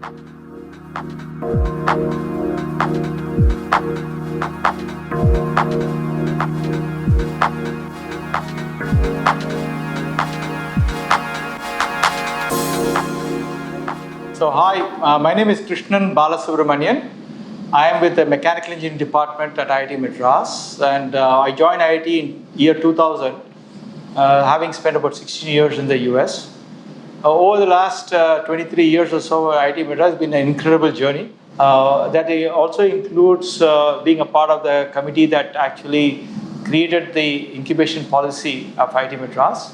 So hi, my name is Krishnan Balasubramaniam. I am with the Mechanical Engineering Department at IIT Madras, and I joined IIT in year 2000, having spent about 16 years in the US. Over the last 23 years or so, IIT Madras has been an incredible journey. That also includes being a part of the committee that actually created the incubation policy of IIT Madras.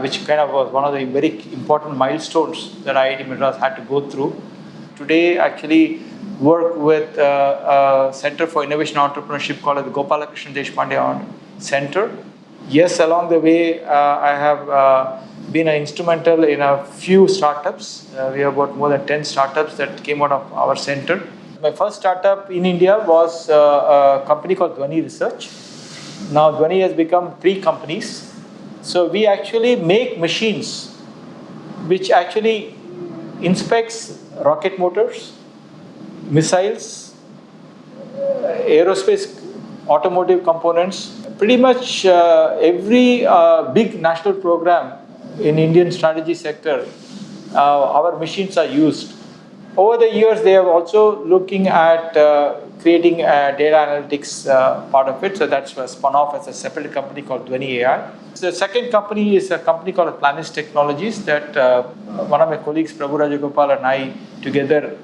Which kind of was one of the very important milestones that IIT Madras had to go through. Today, actually work with a Center for Innovation and Entrepreneurship called the Krishnan Deshpande Center. Yes, along the way, I have been instrumental in a few startups. We have got more than 10 startups that came out of our center. My first startup in India was a company called Dhwani Research. Now Dhwani has become 3 companies. So we actually make machines which actually inspects rocket motors, missiles, aerospace, automotive components. Pretty much every big national program in Indian strategy sector, our machines are used. Over the years, they are also looking at creating a data analytics part of it. So that's spun off as a separate company called Dhwani AI. So the second company is a company called Planis Technologies that one of my colleagues, Prabhu Rajagopal, and I together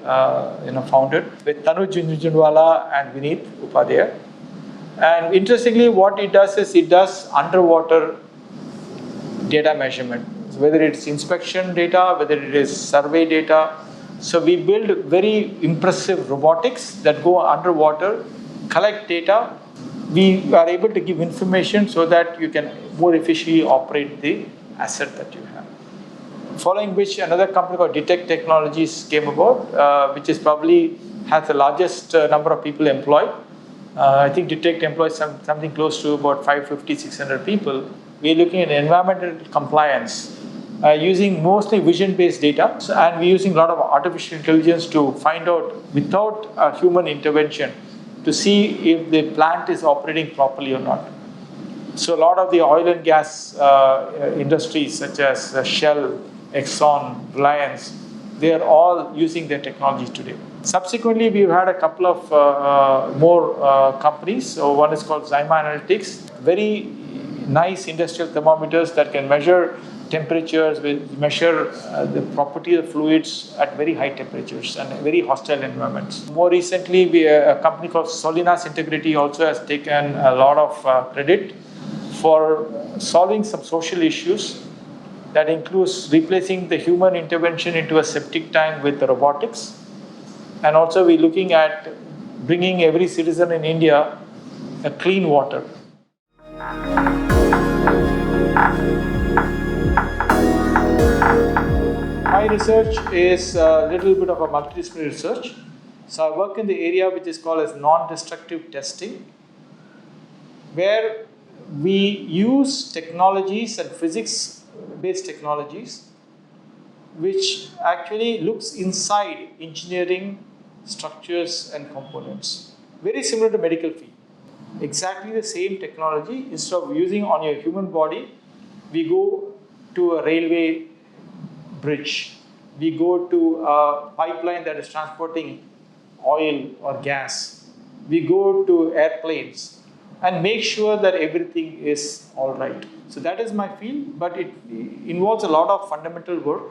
founded with Tanuj Junjunwala and Vineet Upadhyay. And interestingly, what it does is it does underwater data measurement. So whether it's inspection data, whether it is survey data. So we build very impressive robotics that go underwater, collect data. We are able to give information so that you can more efficiently operate the asset that you have. Following which, another company called Detect Technologies came about, which is probably has the largest number of people employed. I think Detect employs something close to about 550, 600 people. We're looking at environmental compliance using mostly vision-based data, and we're using a lot of artificial intelligence to find out, without a human intervention, to see if the plant is operating properly or not. So a lot of the oil and gas industries such as Shell, Exxon, Reliance, they are all using their technologies today. Subsequently, we've had a couple of more companies. So one is called Zyma Analytics, very nice industrial thermometers that can measure temperatures, measure the property of fluids at very high temperatures and very hostile environments. More recently, a company called Solinas Integrity also has taken a lot of credit for solving some social issues that includes replacing the human intervention into a septic tank with robotics. And also we're looking at bringing every citizen in India a clean water. My research is a little bit of a multidisciplinary research. So I work in the area which is called as non-destructive testing, where we use technologies and physics-based technologies which actually looks inside engineering structures and components. Very similar to medical field. Exactly the same technology. Instead of using on your human body, we go to a railway bridge. We go to a pipeline that is transporting oil or gas. We go to airplanes and make sure that everything is all right. So that is my field, but it involves a lot of fundamental work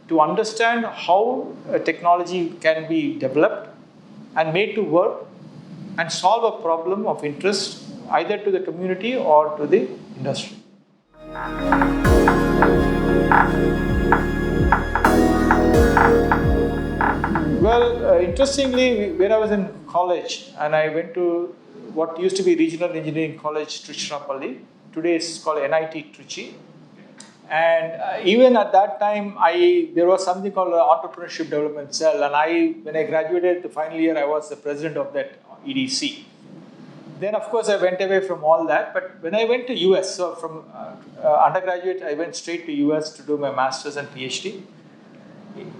to understand how a technology can be developed and made to work and solve a problem of interest either to the community or to the industry. Well, interestingly, when I was in college and I went to what used to be Regional Engineering College, Tiruchirappalli, today it's called NIT Trichy. And even at that time, there was something called an Entrepreneurship Development Cell. And when I graduated the final year, I was the president of that EDC. Then, of course, I went away from all that. But when I went to US, so from undergraduate, I went straight to US to do my master's and PhD.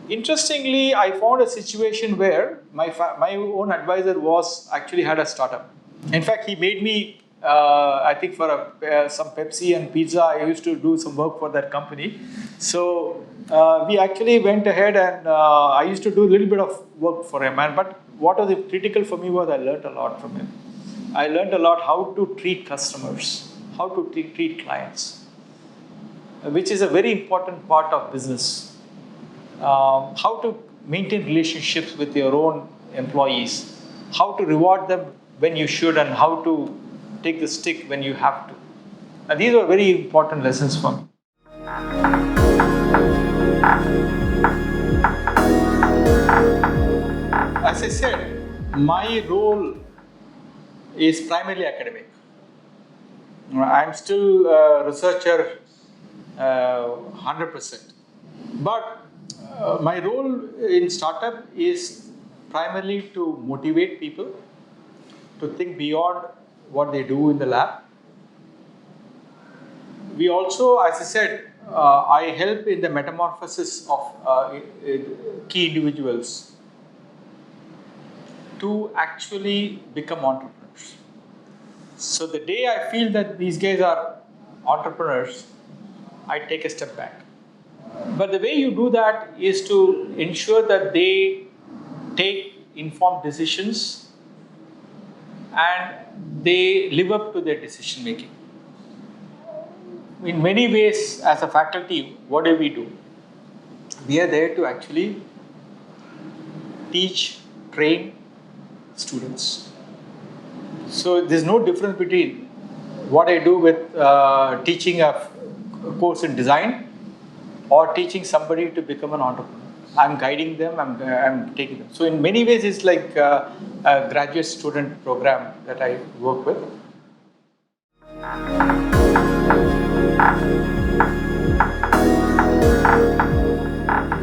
Interestingly, I found a situation where my own advisor was actually had a startup. In fact, he made me, I think for some Pepsi and pizza, I used to do some work for that company. So we actually went ahead and I used to do a little bit of work for him. But what was critical for me was I learned a lot from him. I learned a lot how to treat customers, how to treat clients, which is a very important part of business. How to maintain relationships with your own employees, how to reward them when you should, and how to take the stick when you have to. And these are very important lessons for me. As I said, my role is primarily academic. I'm still a researcher 100%. But my role in startup is primarily to motivate people to think beyond what they do in the lab. We also, as I said, I help in the metamorphosis of key individuals to actually become entrepreneurs. So the day I feel that these guys are entrepreneurs, I take a step back. But the way you do that is to ensure that they take informed decisions and they live up to their decision making. In many ways, as a faculty, what do? We are there to actually teach, train students. So there's no difference between what I do with teaching a course in design or teaching somebody to become an entrepreneur. I'm guiding them, I'm taking them. So in many ways, it's like a graduate student program that I work with.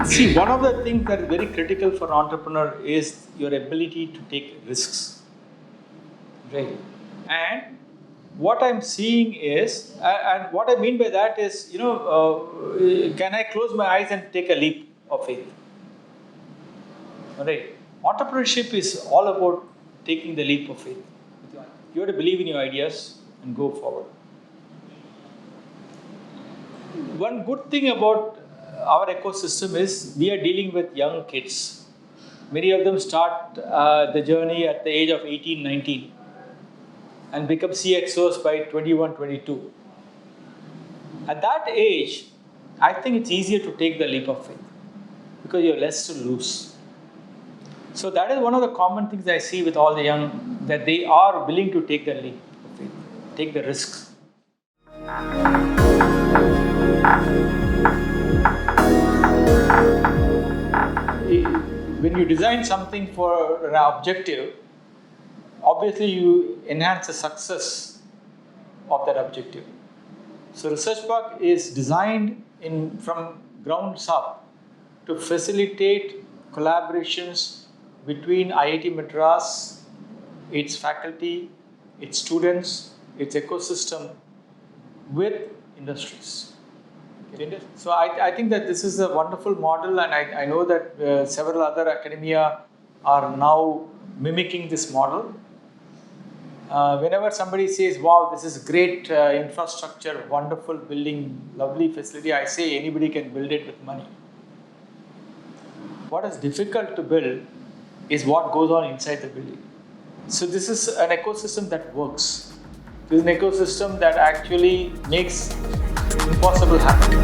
See, one of the things that is very critical for an entrepreneur is your ability to take risks. Right. And what I'm seeing is, and what I mean by that is, can I close my eyes and take a leap of faith? Right. Entrepreneurship is all about taking the leap of faith. You have to believe in your ideas and go forward. One good thing about our ecosystem is we are dealing with young kids. Many of them start the journey at the age of 18, 19 and become CXOs by 21, 22. At that age, I think it's easier to take the leap of faith because you have less to lose. So that is one of the common things I see with all the young, that they are willing to take the leap of faith, take the risks. When you design something for an objective, obviously you enhance the success of that objective. So Research Park is designed from grounds up to facilitate collaborations between IIT Madras, its faculty, its students, its ecosystem with industries. So I think that this is a wonderful model, and I know that several other academia are now mimicking this model. Whenever somebody says, wow, this is great infrastructure, wonderful building, lovely facility, I say anybody can build it with money. What is difficult to build is what goes on inside the building. So this is an ecosystem that works. This is an ecosystem that actually makes impossible happen.